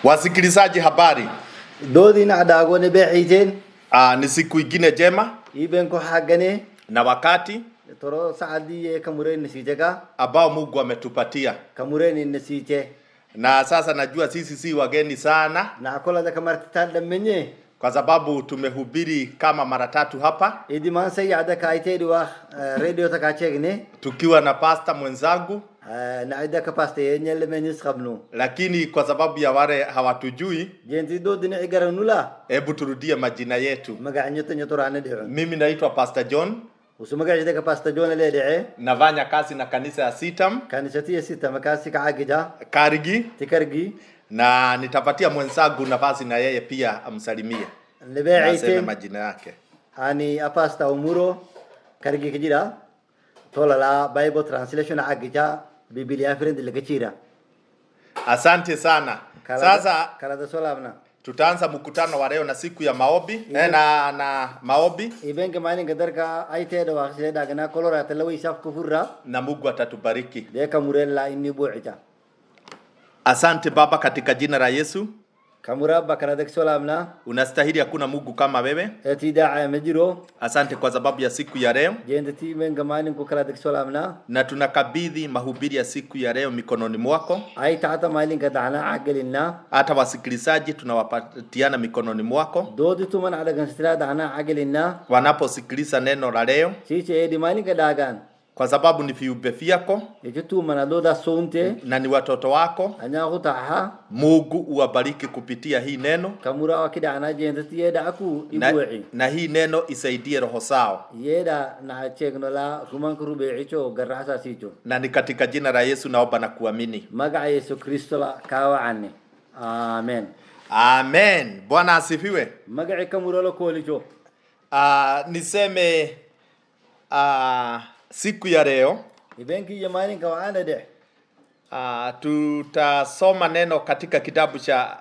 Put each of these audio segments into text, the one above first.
Wasikilizaji habari. Dodina adagone behijen. Ni siku ingine jema. Ibenko hagane. Na wakati. Toro saadi kamure nisijeka. Ambao Mungu ametupatia. Kamure nisije. Na sasa najua sisi si wageni sana. Na akola da kamartanda menye. Kwa sababu tumehubiri kama mara 3 hapa. Idi mansa yada kaitedi wa radio takachegne. Tukiwa na pastor mwenzangu. Na aida ka pastor yenyele menis kabnu. Lakini kwa sababu ya wale hawatujui. Jenzi dodina igaranula. Hebu turudie majina yetu. Maganyoto nyotorane de. Mimi naitwa Pastor John. Usumagaje ka Pastor John lede. Nafanya kazi na kanisa ya Sitam. Kanisa ya Sitam kasi kaagija. Karigi. Tikargi. Na nitapatia mwenzangu nafasi na yeye pia amsalimie. Naseme majina yake. Ani apasta umuro karigi kijira. Tola la Bible translation agija Biblia friend lekechira. Asante sana. Sasa kalada solamna. Tutaanza mkutano wa leo na siku ya maombi na maombi. Ibenge mani ngadarka aite do waxse dagana kolora talawi saf kufurra na Mungu atatubariki. Deka murella inni bu'ita. Asante Baba katika jina la Yesu. Kamura bakaradak solamna. Unastahili, hakuna Mungu kama wewe. Eti da'a majiro. Asante kwa sababu ya siku ya leo. Jendati mengamani kukaradak solamna. Na tunakabidhi mahubiri ya siku ya leo mikononi mwako. Ai taata mali ngadana aqilina. Hata wasikilizaji tunawapatiana mikononi mwako. Dodi tuman adagan sira dana aqilina. Wanaposikiliza neno la leo. Chiche edi mali ngadagan. Kwa sababu ni viumbe vyako. Yetu manaloda sonte. Na ni watoto wako. Anyakutaha. Mungu uwabariki kupitia hii neno. Kamura wakida anajendati yeda aku ibu'i. Na hii neno isaidie roho zao. Yeda na chegnola kuman kurube icho garasa sicho. Na ni katika jina la Yesu naomba na kuamini. Maga Yesu Kristo la kawaani. Amen. Amen. Bwana asifiwe. Maga kamura lo kolicho. Niseme siku ya leo ibenki jamani kawaana de. Tutasoma neno katika kitabu cha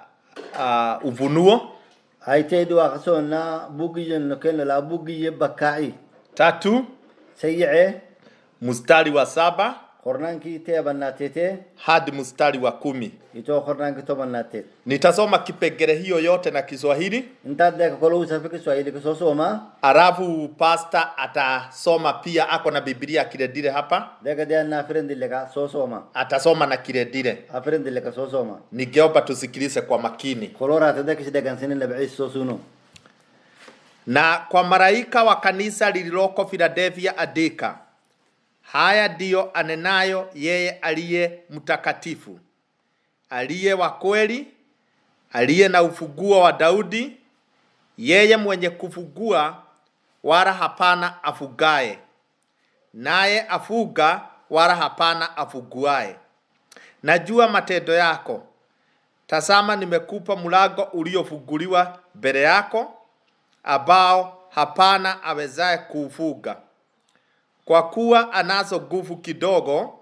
Ufunuo. Haitedu akasona bugijen nokeno la bugiye bakai 3 sayye mstari wa 7 Kornanki tebanatete hadi mstari wa 10. Ito kornanki tobanatete. Nitasoma kipengele hiyo yote na Kiswahili. Ntade kolo usafi Kiswahili kusoma. Alafu pastor atasoma pia, ako na Biblia kiredire hapa. Dega dia na friend lega soma. Atasoma na kiredire. A friend lega soma. Ningeomba tusikilize kwa makini. Kolora tadaka kisidaga nsini labi sosuno. Na kwa malaika wa kanisa lililoko Philadelphia andika: haya ndio anenayo yeye aliye mtakatifu, aliye wa kweli, aliye na ufunguo wa Daudi, yeye mwenye kufungua wala hapana afungaye, naye afunga wala hapana afunguaye. Najua matendo yako. Tazama, nimekupa mlango uliofunguliwa mbele yako, ambao hapana awezaye kuufunga. Kwa kuwa anazo nguvu kidogo,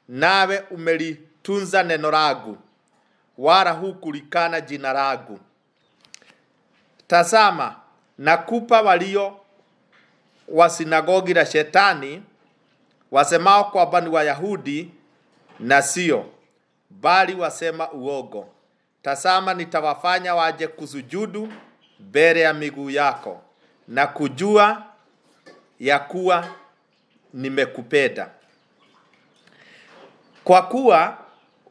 nawe umelitunza neno langu, wala hukulikana jina langu. Tazama, nakupa walio wa sinagogi la Shetani, wasemao kwamba ni Wayahudi na sio, bali wasema uongo. Tazama, nitawafanya waje kusujudu mbele ya miguu yako, na kujua ya kuwa nimekupenda. Kwa kuwa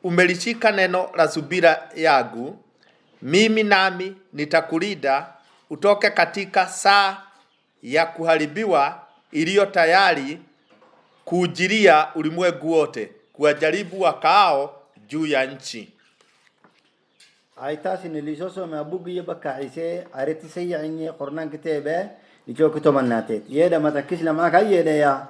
umelishika neno la subira yangu, mimi nami nitakulinda utoke katika saa ya kuharibiwa iliyo tayari kuujilia ulimwengu wote, kuwajaribu wakaao juu ya nchi. Aitasi nilisoso mabugi yebakaise areti sayyi'inye qornan kitebe icho kitomanate yeda matakisla maka yeda ya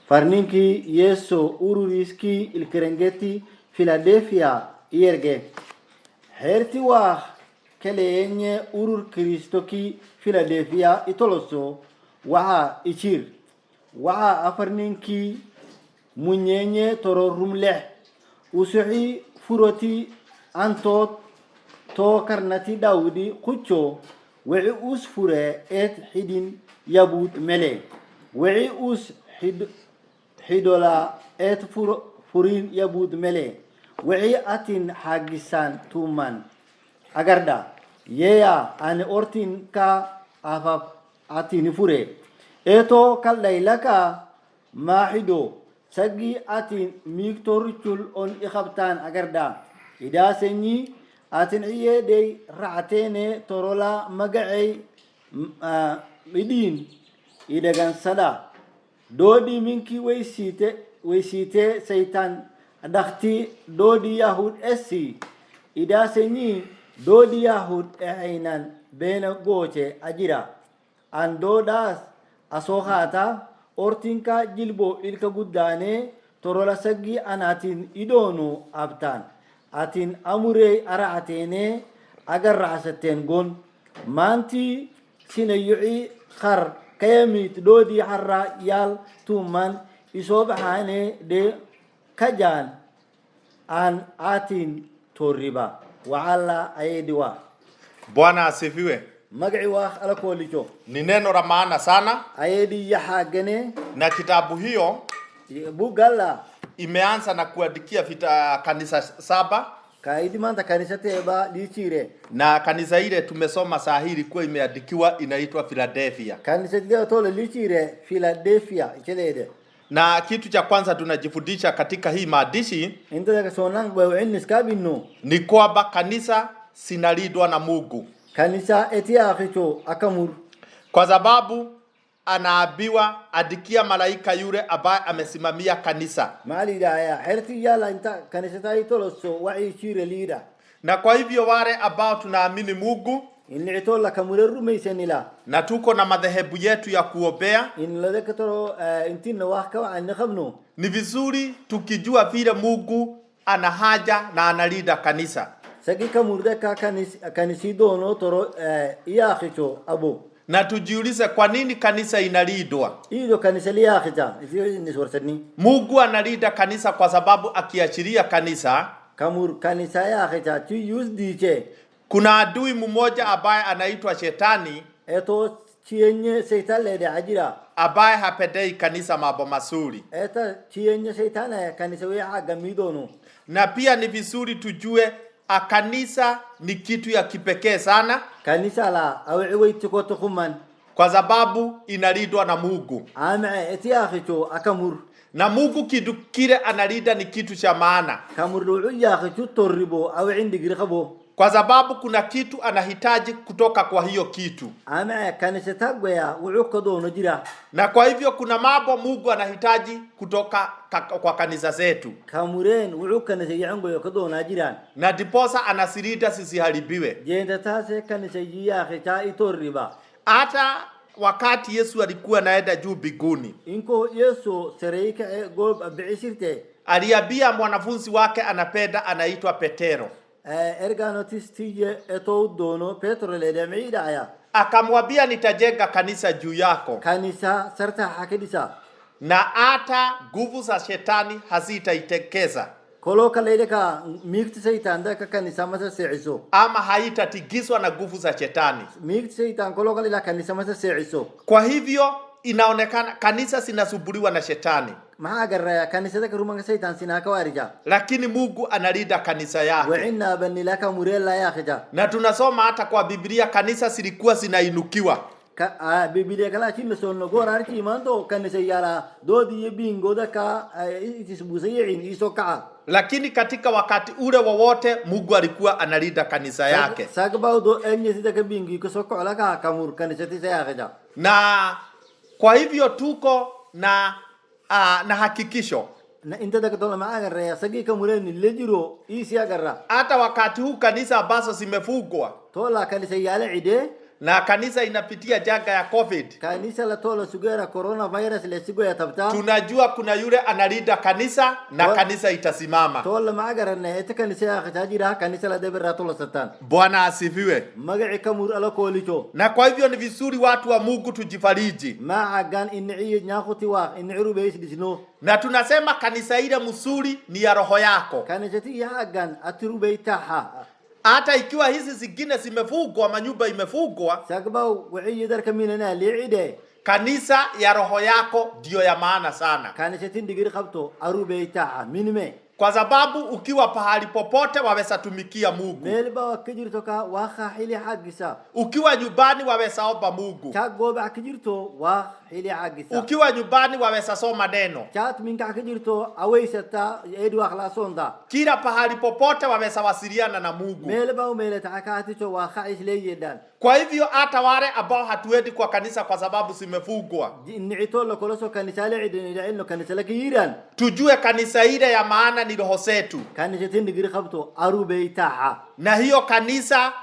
farninki yeso ururiski ilkerengeti Philadelphia ierge herti wa kelenye urur kristoki Philadelphia itoloso wa ichir wa afarninki munyenye tororumle usuhi furoti antot to karnati Daudi kucho wi'i us fure et hidin yabud mele wi'i us hidola et furin yabud mele wi'i atin hagisan tuman agarda yeya an ortin ka afaf atini fure eto kallailaka mahido sagi atin miktorchul on ikhabtan agarda ida senyi atin iye de raatene torola magacay idin idagan sada dodi minki weysite seitan dakhti dodi yahud essi ida senyi dodi yahud ehainan bena goche ajira an dodas asohata ortinka jilbo ilka guddane torola sagi anatin idonu abtan atin amure araatene agar raasaten gon manti sinayu'i khar kayamit dodi harra yal tuman isobahane de kajan an atin toriba wa'ala ayediwa. Bwana asifiwe. Mag'i wa ala kolicho Ni neno la maana sana, ayedi yahagane na kitabu hiyo bugala imeanza na kuandikia kanisa 7, kaidi manta kanisa teba lichire na kanisa ile tumesoma saa hii ilikuwa imeandikiwa inaitwa Philadelphia. kanisa ile tole lichire Philadelphia chelede. Na kitu cha kwanza tunajifundisha katika hii maandishi Inta sonang bwa innis kabinno ni kwamba kanisa sinalindwa na Mungu, kanisa etia akicho akamur, kwa sababu anaambiwa adikia malaika yule ambaye amesimamia kanisa. mali daya herti yala inta kanisa tai tolo so wa'i chire lida. Na kwa hivyo wale ambao tunaamini Mungu inni itola kamureru meisenila na tuko na madhehebu yetu ya kuombea, in ladaka toro intina wahka wa an khabno, ni vizuri tukijua vile Mungu ana haja na analinda kanisa, sagi kamurdeka kanisi dono toro iya akicho abu, na tujiulize kwa nini kanisa inalindwa. ido kanisa liya akita isi ni sorsani. Mungu analinda kanisa kwa sababu akiachilia kanisa, Kamur kanisa ya akita tu use diche kuna adui mmoja ambaye anaitwa Shetani, eto chienye seitale de ajira ambaye hapendei kanisa mambo mazuri. eta chienye seitana kanisa we agamidono. Na pia ni vizuri tujue kanisa ni kitu ya kipekee sana, kanisa la awi waytiko tukuman kwa sababu inalindwa na Mungu. ama eti akhicho akamur, Na Mungu kitu kile analinda ni kitu cha maana, kamur du ya akhicho torribo awi indi girkhabo, kwa sababu kuna kitu anahitaji kutoka kwa hiyo kitu. ama kanisa tagwaya wuuko dono jira, Na kwa hivyo kuna mambo Mungu anahitaji kutoka kwa kanisa zetu, kamuren wuuko na yango yokodo na jiran, na diposa anasilinda sisiharibiwe. jenda tase kanisa ya akhicha itorriba. Hata wakati Yesu alikuwa naenda juu mbinguni, inko yeso sereika gob bi'isirte aliambia mwanafunzi wake anapenda anaitwa Petero, erganotis tiye eto dono Petro le demida aya akamwambia nitajenga kanisa juu yako, kanisa sarta hakidisa na hata nguvu za shetani hazitaitekeza kolo kalede ka mikti seitan da ka kanisa masa seiso, ama haitatigizwa na nguvu za shetani. mikti seitan kolo kalila kanisa masa seiso. Kwa hivyo inaonekana kanisa sinasumbuliwa na shetani, mahagarra kanisa da rumanga seitan sinaka warija, lakini Mungu analinda kanisa yake. wa inna banilaka murella ya khija Na tunasoma hata kwa Biblia kanisa silikuwa zinainukiwa, ka biblia kala chin sonno gorarki mando kanisa yara dodi yebingo da ka itisbusayin isoka, lakini katika wakati ule wowote Mungu alikuwa analinda kanisa yake. sagba do enye sida ka bingi ko sokko ala ka kamur kanisa tisa ya khija. Na kwa hivyo tuko na hakikisho na inta da tola maagarra ya sagi kamureni lejiro isi agarra hata wakati huu kanisa ambazo zimefungwa tola kanisa yale ide na kanisa inapitia janga ya COVID, kanisa la tola sugera coronavirus le sigo ya tabta, tunajua kuna yule analinda kanisa na kanisa itasimama. tola maagarra na ita kanisa ya khajira kanisa la debra tola satan. Bwana asifiwe. magaci kamur ala kolicho, Na kwa hivyo ni vizuri watu wa Mungu tujifariji, maagan inni nyakuti wa inni rubeis disno, na tunasema kanisa ile mzuri ni ya roho yako. kanisa ti yagan atiru beitaha Hata ikiwa hizi zingine zimefungwa, manyumba imefungwa, sagba wixii darka minana liide kanisa ya roho yako ndio ya maana sana. kanisa tin digir qabto aru beitaha minime. Kwa sababu ukiwa pahali popote waweza tumikia Mungu. ميل با كجرتو كا واخا حيلي حقسا Ukiwa nyumbani waweza omba Mungu. تشاغو با كجرتو واخ حيلي حقسا Ukiwa nyumbani waweza soma neno. تشات من كا كجرتو اويستا ايدو اخلاصون دا Kila pahali popote waweza wasiliana na Mungu. ميل با وميل تاكاتي تو واخا اسلي يدان Kwa hivyo hata wale ambao hatuendi kwa kanisa kwa sababu zimefungwa, نعيتو لو كلوسو كنيسه لعيدن لانه كنيسه لكيران tujue kanisa ile ya maana ni roho zetu. كنيستين دغري خبطو اروبيتا Na hiyo kanisa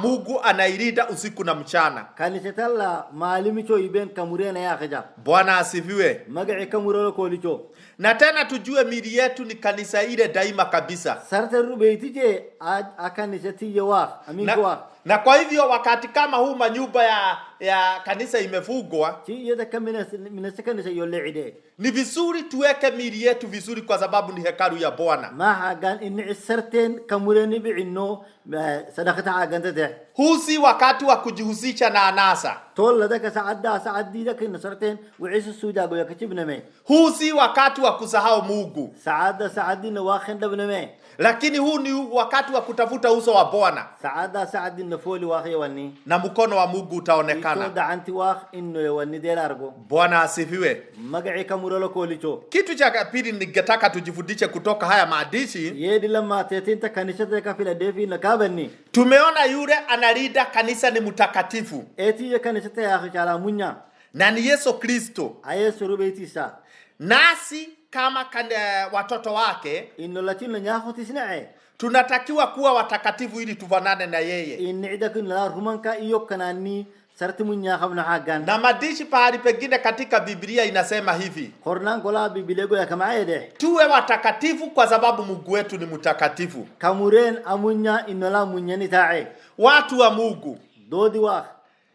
Mungu anailinda usiku na mchana. كنيسه الله معلميچو يبن كمورينا يا خجا Bwana asifiwe. مغعي كمورو كوليچو Na tena tujue mili yetu ni kanisa ile daima kabisa. سرت روبيتي اكنيستي يوا امينكوا Na kwa hivyo wakati kama huu manyumba ya kanisa imefungwa, تي يدا كمنا من السكنيسه يولعيده ni vizuri tuweke mili yetu vizuri kwa sababu ni hekalu ya Bwana. ما حقان ان السرتين كموريني بعنو صدقتها عقنته Huu si wakati wa kujihusisha na anasa. طول لدك سعد دي دك ان سرتين وعيس السودا جو يكتبنا مي Huu si wakati wa kusahau Mungu. سعد دي نواخن دبنا مي Lakini huu ni wakati wa kutafuta uso wa Bwana سعد دي نفولي واخي وني na mkono wa Mungu يتو utaonekana. دعنتي واخ انه يوني ديل ارغو Bwana asifiwe. مغعي كمورو كوليچو Kitu cha pili ningetaka tujifundishe kutoka haya maandishi. يدي لما تيتين تكنيسه كفيلادلفيا نكابني Tumeona yule analinda kanisa ni mtakatifu اتي كنيسه يا اخي على منيا na ni Yesu Kristo. اي سروبيتي سا Nasi kama watoto wake انه لاتين نياخو تسنعي tunatakiwa kuwa watakatifu ili tufanane na yeye. ان عدك لا رومانكا ايو كناني سرت منيا خبنا حقان Na madishi pahali pengine katika Biblia inasema hivi: قرنان كولا بيبلغو يا كما ايده tuwe watakatifu kwa sababu Mungu wetu ni mtakatifu. كامورين امونيا انه لا منيا نتاعي Watu wa Mungu, دودي واخ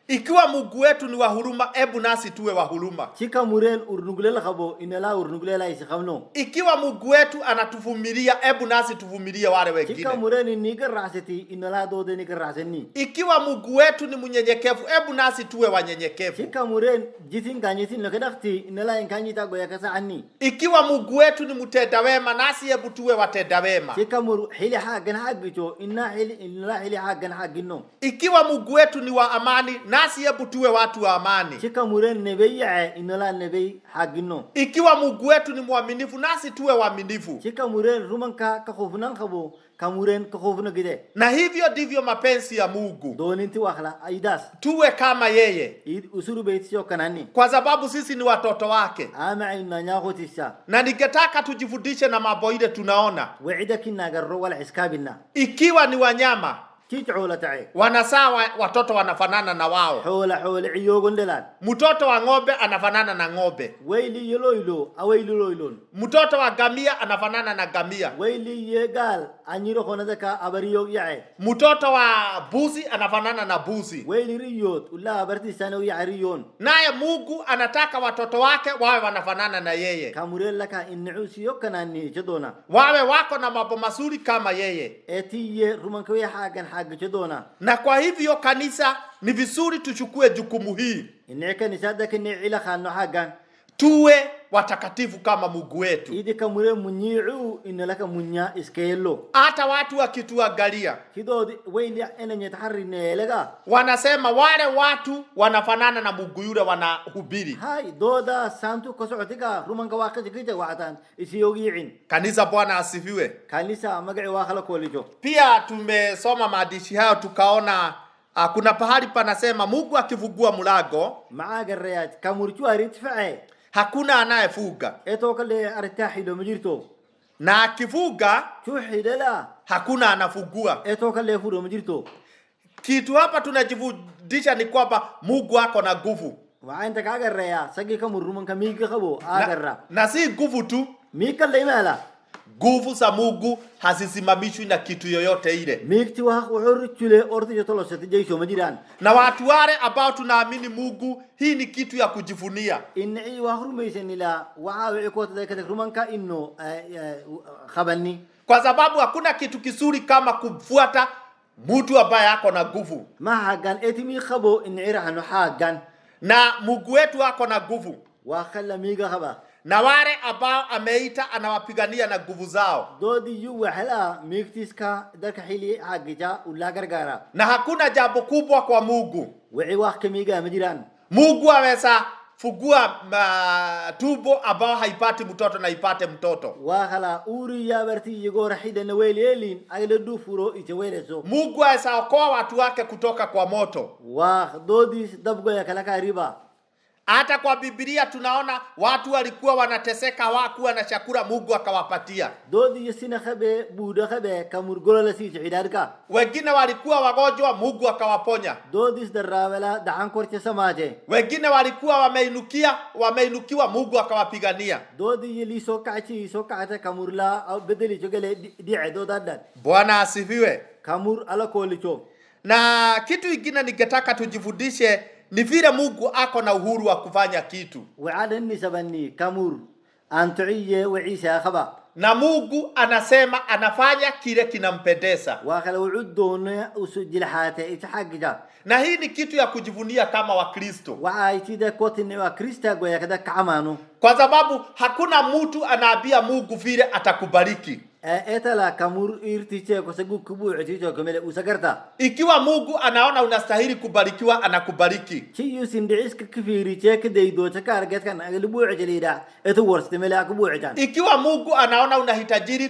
ikiwa Mungu wetu ni wa huruma, hebu nasi tuwe wa huruma. chika muren urnugule khabo inala urnugule la isi khamno Ikiwa Mungu wetu anatuvumilia, hebu nasi tuvumilie wale wengine. chika muren ni garaseti inala dode ni garaseni Ikiwa Mungu wetu ni mnyenyekevu, hebu nasi tuwe wanyenyekevu. chika muren jitin ganyitin no kedakti inala inkanyita goya kasa anni Ikiwa Mungu wetu ni mtenda wema, nasi hebu tuwe watenda wema. chika muru hili hagan hagicho inna hili inala hili hagan hagino Ikiwa Mungu wetu ni wa amani, nasi hebu tuwe watu wa amani. chika muren nebeya inala nebey hagino Ikiwa Mungu wetu ni mwaminifu, nasi tuwe waaminifu. chika muren rumanka ka khofunan khabo kamuren ka khofuna gide Na hivyo ndivyo mapenzi ya Mungu, doninti wakhla aidas tuwe kama yeye, usuru beiti yo kanani kwa sababu sisi ni watoto wake. ama inna nyakotisa Na ningetaka tujifundishe na mambo ile tunaona. وعدك ناقر ولا عسكابنا Ikiwa ni wanyama, كيت حولة تعي wanasaa watoto wanafanana na wao. حول عيوغن دلال Mtoto wa ng'ombe anafanana na ng'ombe. ويلي يلويلو أويلو لويلون Mtoto wa gamia anafanana na gamia. ويلي يقال أنيرو خونه ذكا أبريو يعي Mtoto wa buzi anafanana na buzi. ويلي ريوت ولا أبرتي سانو يعريون Naye Mungu anataka watoto wake wawe wanafanana na yeye, كامورين لك إن عوسي يوكناني جدونا wawe wako na mambo mazuri kama yeye. اتي رومانكوية حاجن حاجة جدونا Na kwa hivyo kanisa, ni vizuri tuchukue jukumu hii, إن كان يساعدك إن عيلا خانو حاجن tuwe watakatifu kama Mungu wetu. إذا كامورين منيعو إن لك منيا إسكيلو Hata watu wakituangalia كدو ويلي أنا يتحري نيلغا wanasema wale watu wanafanana na Mungu yule wanahubiri. هاي دودا سانتو كسعتك رومان كواقع كيتا وعدان إسيوغيعين Kanisa, Bwana asifiwe. كاليسا مقعي واخلا كوليجو Pia tumesoma maandishi hayo tukaona kuna pahali panasema Mungu akifungua mlango معا قريات كامورتو أريتفعي hakuna anayefunga, إتو كالي أرتاحي لو مجرتو na akifunga شو حيدلا hakuna anafungua. إتو كالي فورو مجرتو Kitu hapa tunajifundisha ni kwamba Mungu ako na nguvu, وعندك أقريا ساقي كامور رومان كميكي خبو أقرا na si nguvu tu. ميكا اللي مالا Nguvu za Mungu hazisimamishwi na kitu yoyote ile. ميكتي واخ وحرتشولي أورتي جتولو ستجيشو مجران Na watu wale ambao tunaamini Mungu, hii ni kitu ya kujivunia, إن عي واخر ميسن إلا وعاوي كوتا ذاك رومان كا إنو خبني kwa sababu hakuna kitu kizuri kama kufuata mtu ambaye ako na nguvu, ما حقان إتمي خبو إن عيرا عنو حقان na Mungu wetu ako na nguvu. وخلى ميغا خبا na wale ambao ameita anawapigania na nguvu zao, دودي يو وحلا ميكتيسكا دك حيلي حقجا ولا غرغارا na hakuna jambo kubwa kwa Mungu. وعي واخ كميغا مجيران Mungu aweza fugua tumbo ambao haipati mtoto na ipate mtoto. واخلا اوري يا برتي يغور حيدن ويليلين ايل دوفورو يتويلسو. Mungu aweza okoa watu wake kutoka kwa moto. واخ دودي دبغو يا كلاكا ريبا. Hata kwa Biblia tunaona watu walikuwa wanateseka, hawakuwa na chakula, Mungu akawapatia. دودي يسينا خبي بودا خبي كمرغولا لسي عيداركا. Wengine walikuwa wagonjwa, Mungu akawaponya. دودي دراولا دعان كورتي سماجه. Wengine walikuwa wameinukiwa, Mungu akawapigania. دودي يلي سوكاچي سوكاتا كمرلا او بدلي جوجل دي عدو دادان. Bwana asifiwe. كمر على كوليچو. Na kitu kingine ningetaka tujifundishe ni vile Mungu ako na uhuru wa kufanya kitu. وعدني سبني كمر انتعيه وعيسى خبا. Na Mungu anasema anafanya kile kinampendeza. واخل وعدون وسجل حاته اتحقجا. Na hii ni kitu ya kujivunia kama Wakristo. وعايتي ده كوتني وكريستا غويا كدا كعمانو. Kwa sababu hakuna mtu anaambia Mungu vile atakubariki. etala kamur irtiche ko sagu kubu iticho kamele usagarta. Ikiwa Mungu anaona unastahili kubarikiwa, anakubariki. Chi yusindiis kifiri cheke deido chakar get kan aglubu ajlida etu worste mele akubu ajan. Ikiwa Mungu anaona unastahili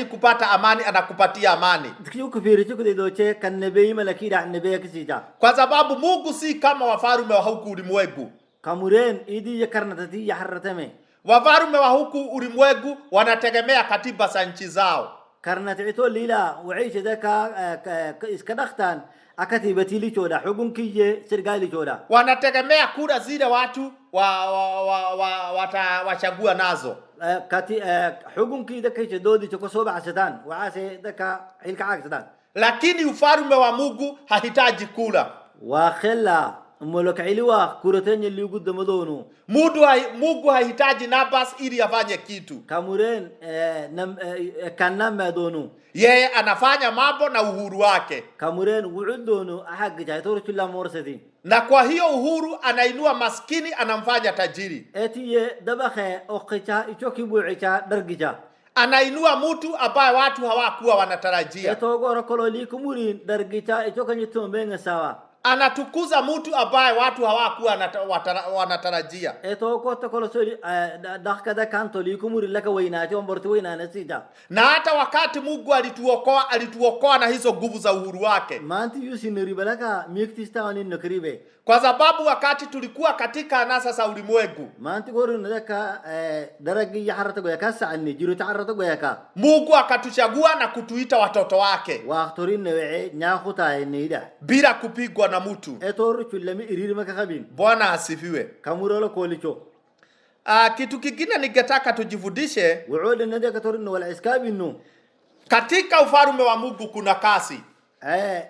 kupata amani, anakupatia amani. Kiyo kifiri cheke deido che kan nabii malakida nabii kisija. Kwa sababu Mungu si kama wafalme wa huku ulimwengu. Kamuren idi yakarnatati yaharratame. Wafalme wa huku ulimwengu wanategemea katiba za nchi zao. Karnatito lila waisha daka iskadakhtan akatibati li choda hukunkiye serikali choda. Wanategemea kura zile watu watachagua nazo. kati hukunki daka jadodi choko soba asatan waase daka hilka akatan. Lakini ufalme wa Mungu hahitaji kura. Wa khalla ملك علوا كورتين اللي قدامه Mungu hahitaji nabas ili afanye kitu. Kamuren kan nama donu. Yeye anafanya mambo na uhuru wake. Kamuren wuudonu ahag jaitor chula morsati. Na kwa hiyo uhuru anainua maskini, anamfanya tajiri. Etiye dabakhe oqicha ichoki buicha dargija. Anainua mtu ambaye watu hawakuwa wanatarajia. Etogoro kololi kumurin dargija ichokanyi tombenga sawa. Anatukuza mtu ambaye watu hawakuwa wanatarajia. Etoko tokolosoli dakada kantoli kumuri laka wainati omborti wainana sija. Na hata wakati Mungu alituokoa na hizo nguvu za uhuru wake. Manti yusiniri balaka miktista wani nokribe. Kwa sababu wakati tulikuwa katika anasa za ulimwengu, manti goru ndaka daragi yaharata goya kasa anni jiru taharata goya ka. Mungu akatuchagua na kutuita watoto wake. Waqtorin newe nyakuta enida. Bila kupigwa na mtu. Etoru chulami iriri makakabin. Bwana asifiwe. Kamurolo kolicho. Kitu kingine ningetaka tujifundishe. Wuuda ndaka torin wala iskabinu. Katika ufalme wa Mungu kuna kasi.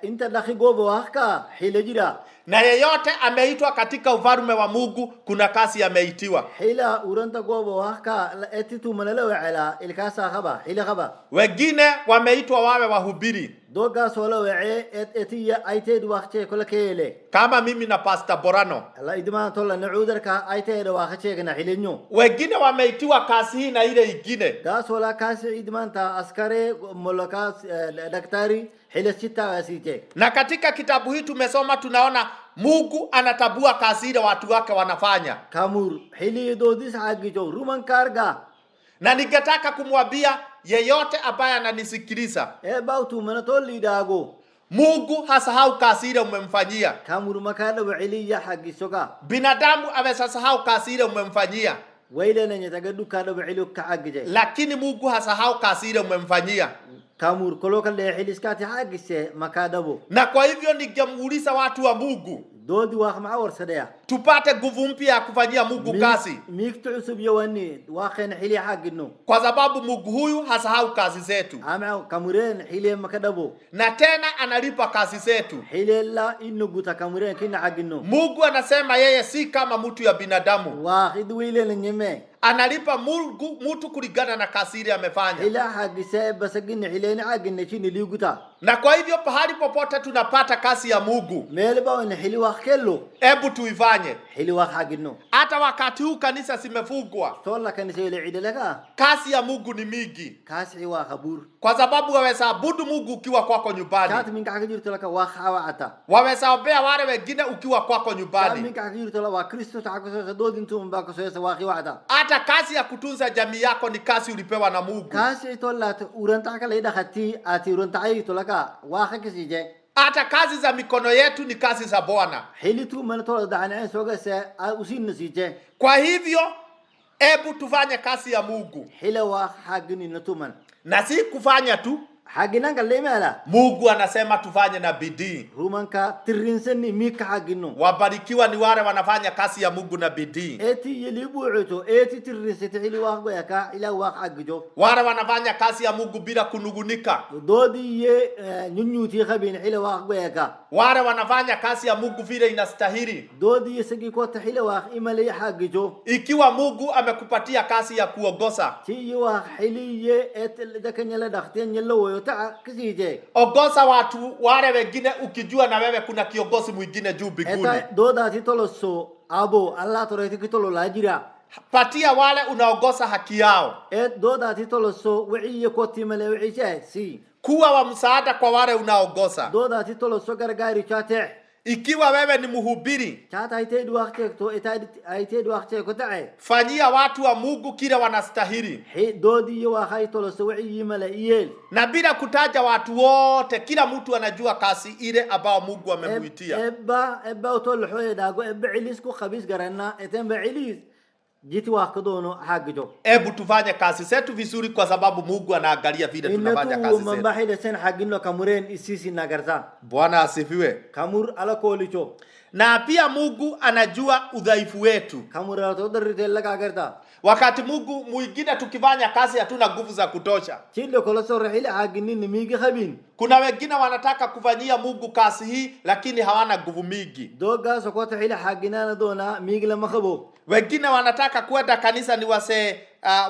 Inta dakhi gobo waka hilajira. Na yeyote ameitwa katika ufalme wa Mungu kuna kasi ameitiwa. Hila uranta gobo waka etitu manalawa ala ilkasa khaba hila khaba. Wengine wameitwa wawe wahubiri. Doga solo wae etiya aited waqti kula kele. Kama mimi na Pastor Borano. Allah idman tola naudarka aited waqti kana hilinyo. Wengine wameitiwa kasi hii na ile ingine. Da sola kasi idman ta askare molokas daktari hila sita wasite. Na katika kitabu hii tumesoma tunaona Mungu anatabua kazi ile watu wake wanafanya. Kamur hili dodis hagijo ruman karga. Na ningetaka kumwambia yeyote ambaye ananisikiliza, bautu manatoli dago. Mungu hasahau kazi ile umemfanyia. Kamur makada wa iliya hagisoka. Binadamu amesahau kazi ile umemfanyia. Waile na nyatagadu kada wa ilu kaagije. Lakini Mungu hasahau kazi ile umemfanyia. Kamur koloka le hiliskati hagise makadabo. Na kwa hivyo ningemuuliza watu wa Mungu, dodi wa maawar sadaya. Tupate nguvu mpya ya kufanyia Mungu kazi. Miktu usub yawani wakhen hili hagino. Kwa sababu Mungu huyu hasahau kazi zetu. Ama kamuren hili makadabo. Na tena analipa kazi zetu. Hili la inuguta kamuren kina hagino. Mungu anasema yeye si kama mtu ya binadamu. Wahid wile lenyeme. Analipa Mungu mtu kulingana na kazi ile amefanya. Ila hagise basagini hileni agine chini liuguta. Na kwa hivyo pahali popote tunapata kazi ya Mungu, melba wana hili wakelo. Ebu tuifanye. Hili wahagino. hata wakati huu kanisa zimefungwa, tola kanisa ile idalaka kazi ya Mungu ni mingi, kasi wa khabur kwa sababu waweza abudu Mungu ukiwa kwako nyumbani, chat min ka hajir tola ka wa khawata waweza ombea wale wengine ukiwa kwako chat min nyumbani, ka hajir tola wa kristo ta ko so dodin tum ba ko so wa khiwata hata kazi ya kutunza jamii yako ni kazi ulipewa na Mungu, kasi tola uranta ka le dakhati ati uranta ay tola ka wa khakisi je hata kazi za mikono yetu ni kazi za Bwana. hilitu man tola dana soga se usin nasije Kwa hivyo ebu tufanye kazi ya Mungu, hila wa hagini natuman na si kufanya tu. hagina galemala Mungu anasema tufanye na bidii. rumanka tirrinsani mika hagino Wabarikiwa ni wale wanafanya kazi ya Mungu na bidii, eti yelibuuto eti tirrisati hili wa yaka ila wa hagjo wale wanafanya kazi ya Mungu bila kunugunika, dodi ye nyunyuti khabin hila wa yaka wale wanafanya kazi ya Mungu vile inastahili. dodi yesagi ko tahila wa imali hagjo Ikiwa Mungu amekupatia kazi ya kuongoza, ti wa hili ye et dakanyala dakhten yello ta kisije ongoza watu wale wengine, ukijua na wewe kuna kiongozi mwingine juu mbinguni. eta doda ti toloso abo Allah toreti kitolo lajira Patia wale unaongoza haki yao, et doda ti toloso wiye ko timale wiye si kuwa wa msaada kwa wale unaongoza. doda ti toloso gargari chate Ikiwa wewe ni mhubiri, chata aite duwakte to eta aite duwakte ko tae fanyia watu wa Mungu kile wanastahili, he dodi wa hay toloso wiye mala iyel na bila kutaja watu wote. Kila mtu anajua kazi ile ambao Mungu amemuitia. eba utol xoye dago eba ilis ku khabis garanna etemba ilis jiti wa kadono hagjo Ebu tufanye kazi zetu vizuri, kwa sababu Mungu anaangalia vile tunafanya inatu kazi zetu. mambahida sen hagino kamuren isisi nagarza Bwana asifiwe. kamur ala kolicho Na pia Mungu anajua udhaifu wetu. kamur ala to darite laga garda Wakati Mungu mwingine tukifanya kazi hatuna nguvu za kutosha. chilo koloso rahila hagini ni migi khabin Kuna wengine wanataka kufanyia Mungu kazi hii lakini hawana nguvu mingi. doga sokota hila haginana dona migi la makhabo Wengine wanataka kwenda kanisa ni wase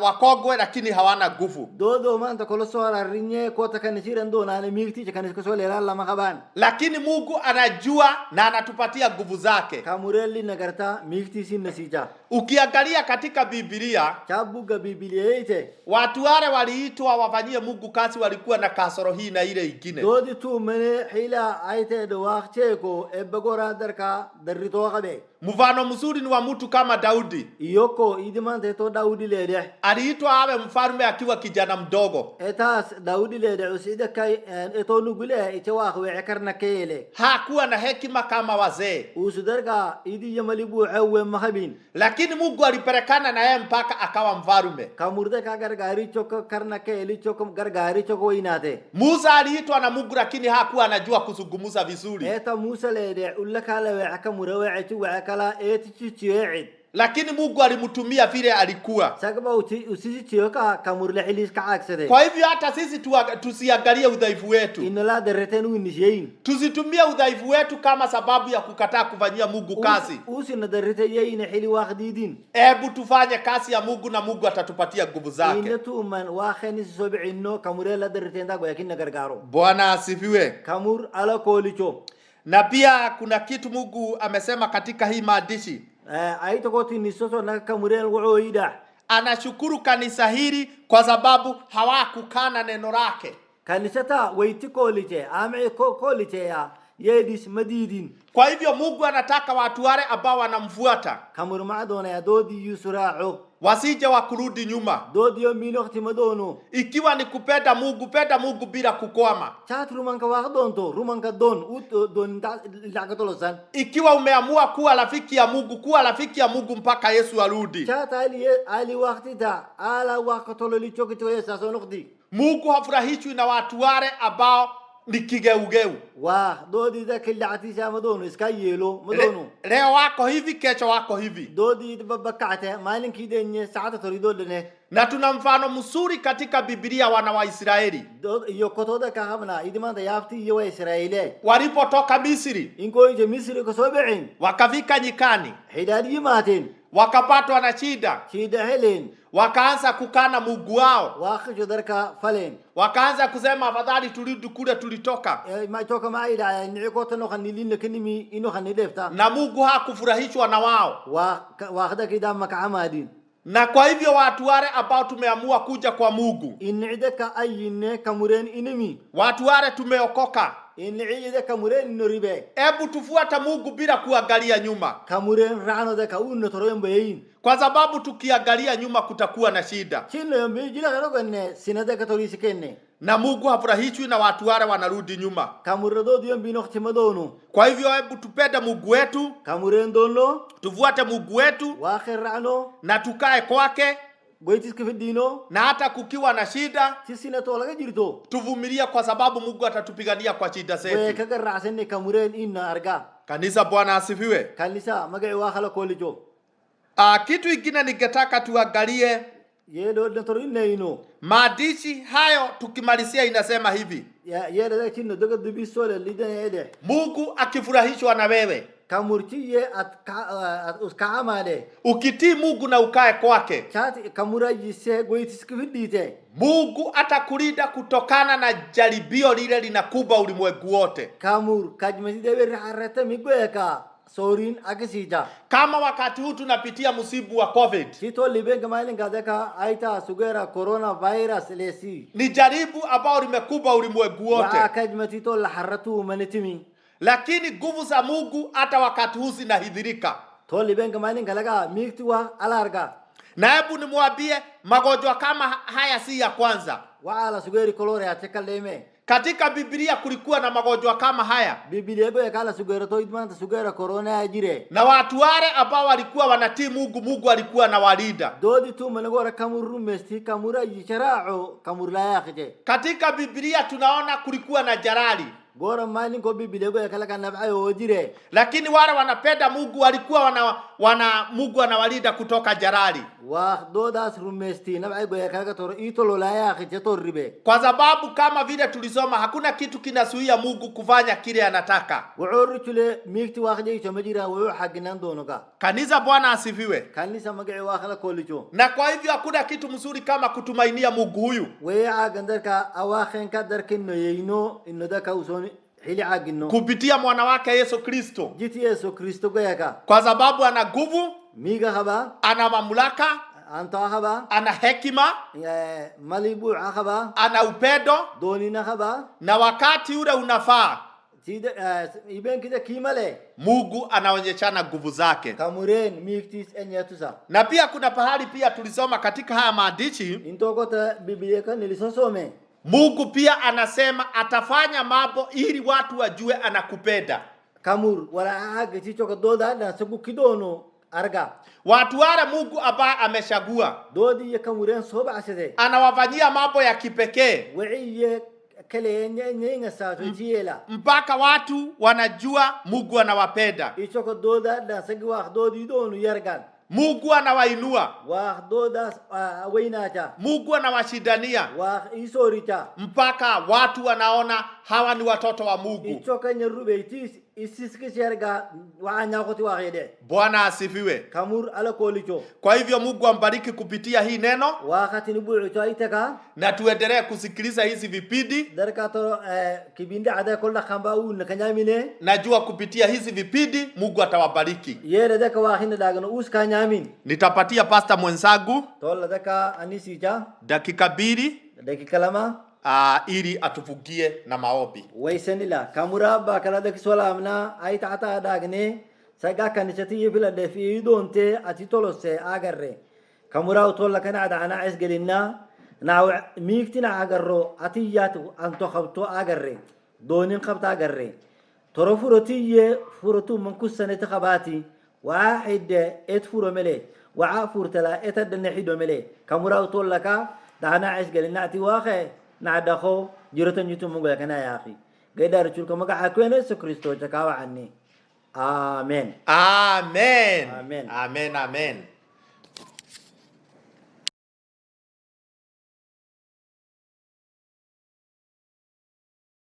wakogwe lakini hawana nguvu. dodo manta koloso ala rinye kota kanisiran dona ni migi ti kanis ko so lela la makhaban Lakini Mungu anajua na anatupatia nguvu zake. kamurelli nagarta migi ti sin nasija Ukiangalia katika Biblia, chabuga biblia ite watu wale waliitwa wafanyie Mungu kazi walikuwa na kasoro hii na ile ingine. dodi tu mene hila aite do waqche ko ebegora darka darrito qabe Mfano mzuri ni wa mtu kama Daudi. yoko idimante to daudi lede Aliitwa awe mfalme akiwa kijana mdogo. etas daudi lede usida kai eto nugule ite wa khwe karna kele Hakuwa na hekima kama wazee. usudarga idi yamalibu awe mahabin Lakini Mungu alipelekana na yeye mpaka akawa mfalme. kamurde ka gargari choko karna kele choko gargari choko inate Musa aliitwa na Mungu lakini hakuwa anajua kuzungumza vizuri. eta musa lede ulakala wa akamura wa ati wa kala eti chi'id Lakini Mungu alimtumia vile alikuwa. sagba usisi chiyoka kamurle hilis ka aksade Kwa hivyo hata sisi tusiangalie udhaifu wetu. inala dereten winishein Tusitumie udhaifu wetu kama sababu ya kukataa kufanyia Mungu kazi. usi na derete yeine hili waqdidin Hebu tufanye kazi ya Mungu na Mungu atatupatia nguvu zake. inatu man wa khanis sob'inno kamure la derete ndago yakin gargaro Bwana asifiwe. kamur ala kolicho Na pia kuna kitu Mungu amesema katika hii maandishi. aito koti nisoso na kamure wuida Anashukuru kanisa hili kwa sababu hawakukana neno lake. kanisata waiti koliche ame koliche ya yedis madidin Kwa hivyo Mungu anataka watu wale ambao wanamfuata kamur maadona ya dodi yusra'u wasije wakurudi nyuma. dodi yomi noqti madono Ikiwa ni kupenda Mungu bila kukwama. chat rumanka waqdonto rumanka don ut don laqatolosan Ikiwa umeamua kuwa rafiki ya Mungu mpaka Yesu arudi. chat ali waqti ta ala waqtolo lichokito yesa so noqdi Mungu hafurahishwi na watu wale ambao ni kigeugeu. wa dodi da killati sa madono iska yelo madono Leo wako hivi, kesho wako hivi. dodi babakate malin kidenye saata torido lene Na tuna mfano mzuri katika Biblia wana wa Israeli. dodi yokotoda ka hamna idimanda yafti yo israile Walipotoka Misri, inko je misri ko sobein wakafika nyikani. hidadi matin wakapatwa na shida, شيدا هلين wakaanza kukana Mungu wao, واخذ دركا فلين wakaanza kusema afadhali turudi kule tulitoka, ما توكا ما إلى نعيقوت إنه خنيلين لكن مي إنه خنيلفتا na Mungu hakufurahishwa na wao. واخذ كده مكعمادين Na kwa hivyo watu wale ambao tumeamua kuja kwa Mungu, إن عدك أي إن كمرين إنمي watu wale tumeokoka, إن عدك كمرين نريبه hebu tufuata Mungu bila kuangalia nyuma, كمرين رعنو ذاك أون نترين بيين kwa sababu tukiangalia nyuma kutakuwa na shida, شنو يوم بيجي لك أنا قلنا سنة كتوليس كنّي na Mungu hafurahishwi na watu wale wanarudi nyuma. كمردو ديوم بينوخ تمدونو Kwa hivyo hebu tupende Mungu wetu, كمرين دونو tufuate Mungu wetu واخر رعنو na tukae kwake, قويتس كيف دينو na hata kukiwa na shida تسينة طولك جرتو tuvumilie, kwa sababu Mungu atatupigania kwa shida zetu. وكذا رعسني كمرين إن أرجع Kanisa, Bwana asifiwe. كان لسا مجا واخلا كوليجو Kitu kingine ningetaka tuangalie يلو نترين نينو maandishi hayo, tukimalizia inasema hivi: يا ده كينو دغ دبي سول اللي ده يده Mungu akifurahishwa na wewe, كمرتي أت كعمله ukitii Mungu na ukae kwake, شات كمرا يسه قويتس كيف ديته Mungu atakulinda kutokana na jaribio lile linakuba ulimwengu wote. كامور كاجمسي ده رحرته ميغويكا سورين أكسيجا Kama wakati huu tunapitia msibu wa COVID, تيتو ليبين كمالين كذاك أيتا سجرا كورونا فيروس لسي ni jaribu ambao limekuba ulimwengu wote, وأكاجمسي تو لحرته منتمي lakini nguvu za Mungu hata wakati huu zinahidhirika. تو ليبين كمالين كلاكا ميكتوا ألاركا Na hebu nimwambie, magonjwa kama haya si ya kwanza. وعلى سجري كولوريا تكلمه Katika Biblia kulikuwa na magonjwa kama haya, بيبيليبو يكالا سجرا تو إدمان سجرا كورونا جيره na watu wale ambao walikuwa wanatii Mungu, Mungu alikuwa na walinda. دودي تو منغورا كامور مستي كامورا يشراعو كامور لا ياخجي Katika Biblia tunaona kulikuwa na jalali, غورا مالين كو بيبيليبو يكالا كان نبعي جيره lakini wale wanapenda Mungu walikuwa Mungu anawalinda kutoka jalali, ودوداس رومستي نبعي غو يكالا تور إيتولو لا ياخجي تور ريبه kwa sababu kama vile tulisoma, hakuna kitu kinasuia Mungu kufanya kile anataka. وعور تشله ميكتي واخجي تمجيرا ويو حقنان دونوكا Kanisa, Bwana asifiwe. كان لسا مغعي واخلا كوليجو Na kwa hivyo hakuna kitu mzuri kama kutumainia Mungu huyu, ويا عاقندركا أواخن كدركنو يينو إنو دكا وسوني حيلي عاقنو kupitia mwana wake Yesu Kristo, جيتي يسو كريستو غيكا kwa sababu ana nguvu, ميغا خبا ana mamlaka, أنتا خبا ana hekima, ماليبو خبا ana upendo, دونينا خبا na wakati ule unafaa سيدا يبين كده كيمالي Mungu anaonyeshana nguvu zake. كامورين ميكتيس انياتوسا Na pia kuna pahali pia tulisoma katika haya maandishi, انتو كوتا بيبليكا نلسوسومي Mungu pia anasema atafanya mambo ili watu wajue anakupenda. كامور ولا عاق تيجو كدودا نسبو كيدونو أرجع Watu wale Mungu ambaye ameshagua دودي يكامورين صوب عسده anawafanyia mambo ya kipekee وعي كلين نينغ ساتو جيلا mpaka watu wanajua Mungu anawapenda. يجو كدودا نسجي واحد دودي دونو يرجع Mungu anawainua, واحد دودا ويناتا Mungu anawashindania واحد يسوريتا mpaka watu wanaona hawa ni watoto wa Mungu. يجو كنيروبيتيس isiski sherga waanya koti waede Bwana asifiwe. kamur ala kolicho. Kwa hivyo Mungu ambariki kupitia hii neno, Wakati ni bulu itaka na tuendelee kusikiliza hizi vipindi. darka to kibinda ada kolla khamba u nakanyamine. Najua kupitia hizi vipindi Mungu atawabariki. Yere daka wahina dagano uskanyamin. Nitapatia pastor mwenzangu Tola daka anisija dakika 2 dakika lama ili atufungie na maombi. waisanila kamura ba kala daki sola amna ay taata dagne saga kanisati bila defi donte ati tolose agarre kamura utolla kana ada ana isgelina na miktina agarro atiyatu anto khabto agarre donin khabta agarre torofuroti furutu man kusanati khabati واحد اتفور ملي وعافور تلا اتدنحيدو ملي kamura utolla ka dana isgelina ati واخه نعدخو جرتن يتم مقول كنا يا أخي قدر تشوفك مقع كوين يسوع كريستو تكاو عني آمين Amen. Amen. Amen. Amen.